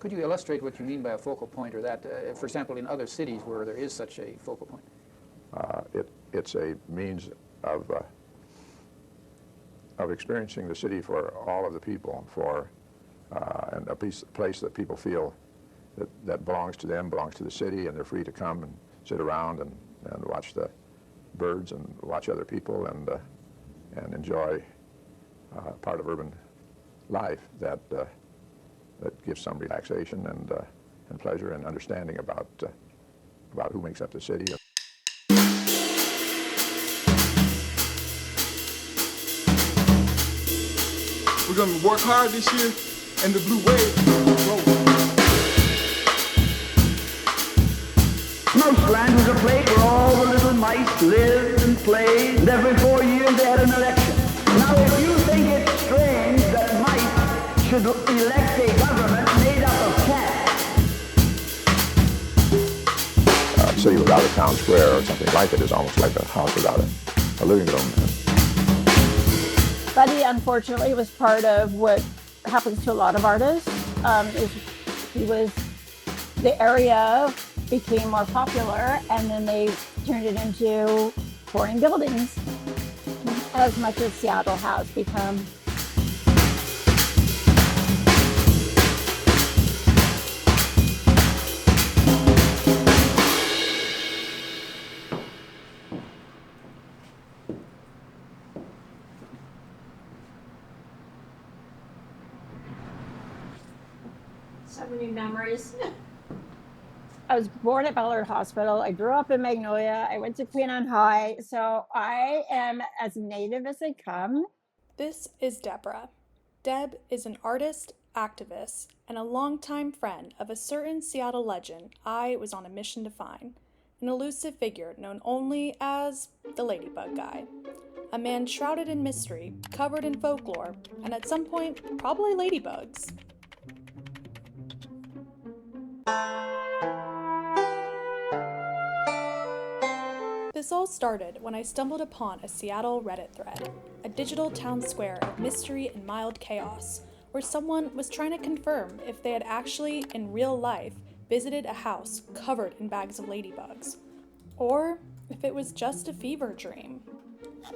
Could you illustrate what you mean by a focal point, or that, for example, in other cities where there is such a focal point? It's a means of experiencing the city for all of the people, and a place that people feel that belongs to them, belongs to the city, and they're free to come and sit around and watch the birds and watch other people and enjoy part of urban life that gives some relaxation and pleasure and understanding about who makes up the city. We're going to work hard this year, and the blue wave will roll. Mouseland was a place where all the little mice lived and played, and every 4 years they had an election. Now, if you think it's strange that mice should elect a government made up of cats. A city without a town square or something like it is almost like a house without a living room. Buddy, unfortunately, was part of what happens to a lot of artists. The area became more popular, and then they turned it into touring buildings, as much as Seattle has become. So many memories. I was born at Ballard Hospital. I grew up in Magnolia. I went to Queen Anne High. So I am as native as they come. This is Deborah. Deb is an artist, activist, and a longtime friend of a certain Seattle legend I was on a mission to find. An elusive figure known only as the Ladybug Guy. A man shrouded in mystery, covered in folklore, and at some point, probably ladybugs. This all started when I stumbled upon a Seattle Reddit thread, a digital town square of mystery and mild chaos, where someone was trying to confirm if they had actually, in real life, visited a house covered in bags of ladybugs, or if it was just a fever dream.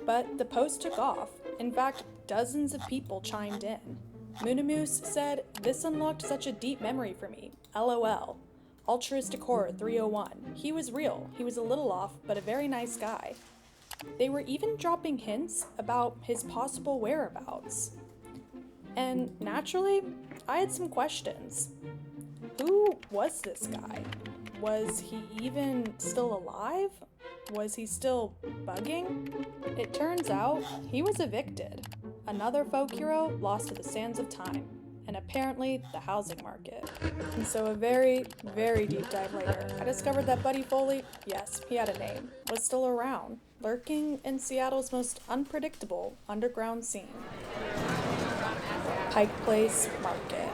But the post took off. In fact, dozens of people chimed in. Moonamoose said, "This unlocked such a deep memory for me, LOL. Altruistic Horror 301. He was real. He was a little off, but a very nice guy." They were even dropping hints about his possible whereabouts. And naturally, I had some questions. Who was this guy? Was he even still alive? Was he still bugging? It turns out he was evicted. Another folk hero lost to the sands of time. And apparently the housing market. And so a very, very deep dive later, I discovered that Buddy Foley, yes, he had a name, was still around, lurking in Seattle's most unpredictable underground scene. Pike Place Market.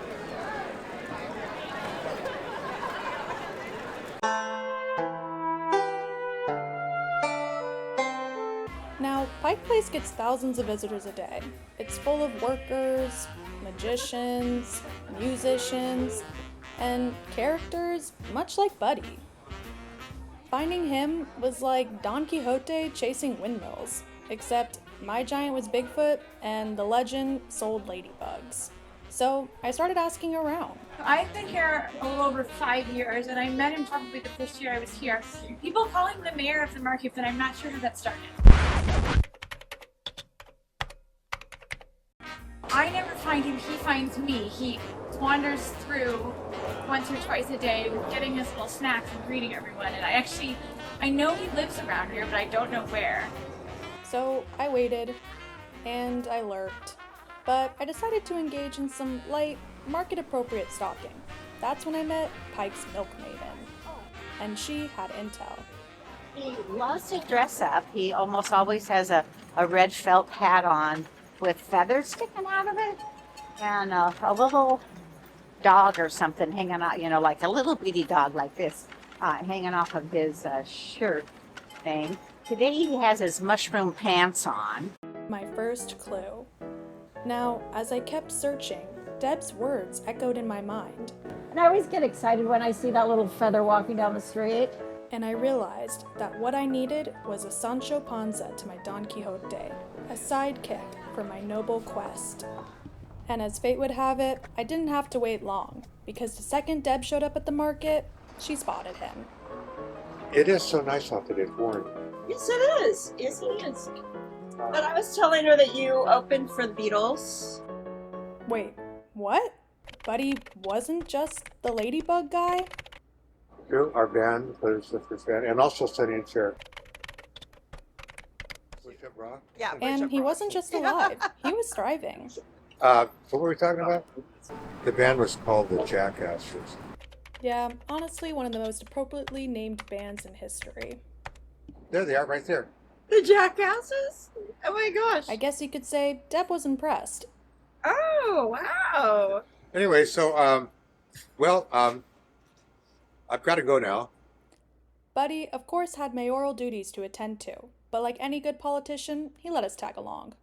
Now, Pike Place gets thousands of visitors a day. It's full of workers, magicians, musicians, and characters much like Buddy. Finding him was like Don Quixote chasing windmills, except my giant was Bigfoot and the legend sold ladybugs. So I started asking around. I've been here a little over 5 years, and I met him probably the first year I was here. People call him the mayor of the market, but I'm not sure how that started. I never find him, he finds me. He wanders through once or twice a day, getting his little snacks and greeting everyone. And I know he lives around here, but I don't know where. So I waited, and I lurked, but I decided to engage in some light, market-appropriate stalking. That's when I met Pike's milk maiden, and she had intel. He loves to dress up. He almost always has a red felt hat on with feathers sticking out of it, and a little dog or something hanging out, like a little bitty dog like this, hanging off of his shirt thing. Today he has his mushroom pants on. My first clue. Now, as I kept searching, Deb's words echoed in my mind, And I always get excited when I see that little feather walking down the street. and I realized that what I needed was a Sancho Panza to my Don Quixote, a sidekick for my noble quest. And as fate would have it, I didn't have to wait long, because the second Deb showed up at the market, she spotted him. It is so nice out today, warm. Yes, it is. Yes, it is. But I was telling her that you opened for the Beatles. Wait, what? Buddy wasn't just the ladybug guy? Our band was the first band, and also Sonny and Cher. Bishop Rock? Yeah. And he wasn't just alive, he was thriving. What were we talking about? The band was called the Jackasses. Yeah, honestly, one of the most appropriately named bands in history. There they are, right there. The Jackasses? Oh my gosh. I guess you could say Deb was impressed. Oh, wow. Anyway, so, I've got to go now. Buddy, of course, had mayoral duties to attend to, but like any good politician, he let us tag along.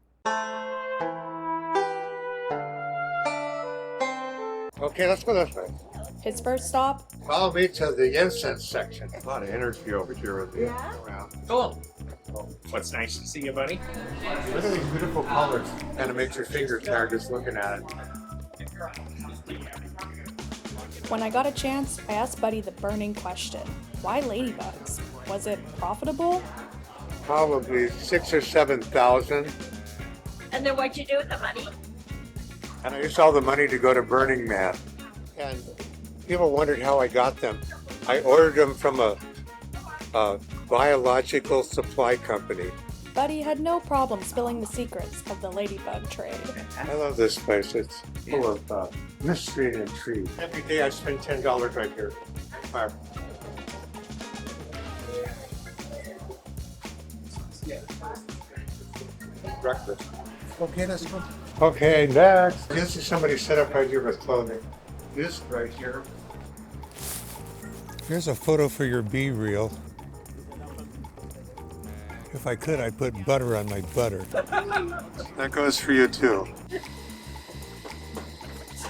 Okay, let's go this way. His first stop, Follow me to the incense section. A lot of energy over here with the around. Cool. What's nice to see you, buddy? Look at these beautiful colors. Kind of makes your fingers tired just looking at it. when I got a chance, I asked Buddy the burning question. Why ladybugs? Was it profitable? Probably 6,000 or 7,000. And then what'd you do with the money? And I used all the money to go to Burning Man. And people wondered how I got them. I ordered them from a biological supply company. Buddy had no problem spilling the secrets of the ladybug trade. I love this place. It's full of mystery and intrigue. Every day I spend $10 right here. Breakfast. Okay, let's go. Okay, next. This is somebody set up right here with clothing. This right here. Here's a photo for your B-reel. If I could, I'd put butter on my butter. That goes for you too.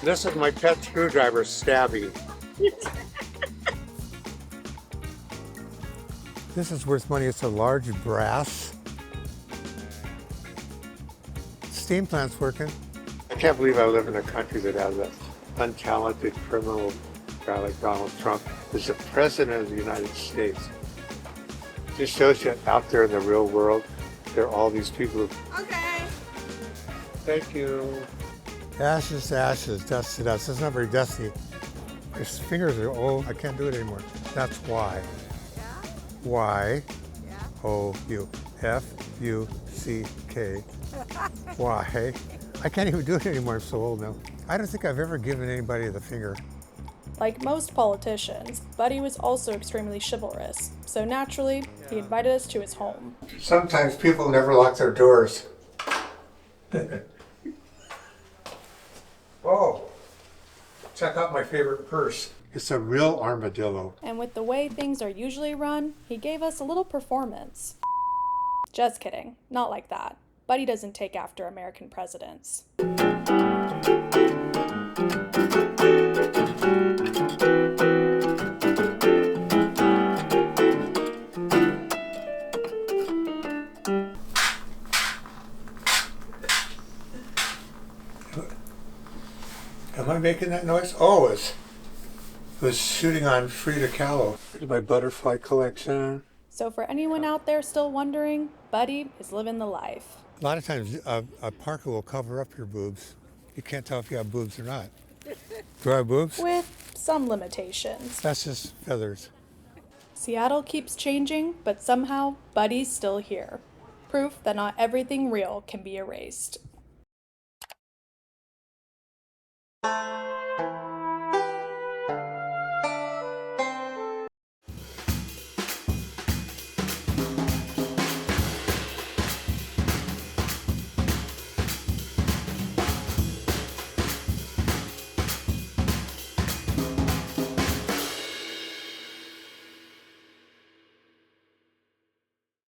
This is my pet screwdriver, Stabby. This is worth money. It's a large brass. Steam plant's working. I can't believe I live in a country that has an untalented criminal guy like Donald Trump as the president of the United States. Just shows you out there in the real world, there are all these people who... Okay. Thank you. Ashes to ashes, dust to dust. It's not very dusty. His fingers are old. I can't do it anymore. That's why. Yeah? Y. Yeah? O-U. F-U-C-K. Why? I can't even do it anymore. I'm so old now. I don't think I've ever given anybody the finger. Like most politicians, Buddy was also extremely chivalrous, so naturally, he invited us to his home. Sometimes people never lock their doors. Oh, check out my favorite purse. It's a real armadillo. And with the way things are usually run, he gave us a little performance. Just kidding, not like that. Buddy doesn't take after American presidents. Am I making that noise? Oh, it was shooting on Frida Kahlo. Here's my butterfly collection. So for anyone out there still wondering, Buddy is living the life. A lot of times, a parka will cover up your boobs. You can't tell if you have boobs or not. Do I have boobs? With some limitations. That's just feathers. Seattle keeps changing, but somehow Buddy's still here. Proof that not everything real can be erased.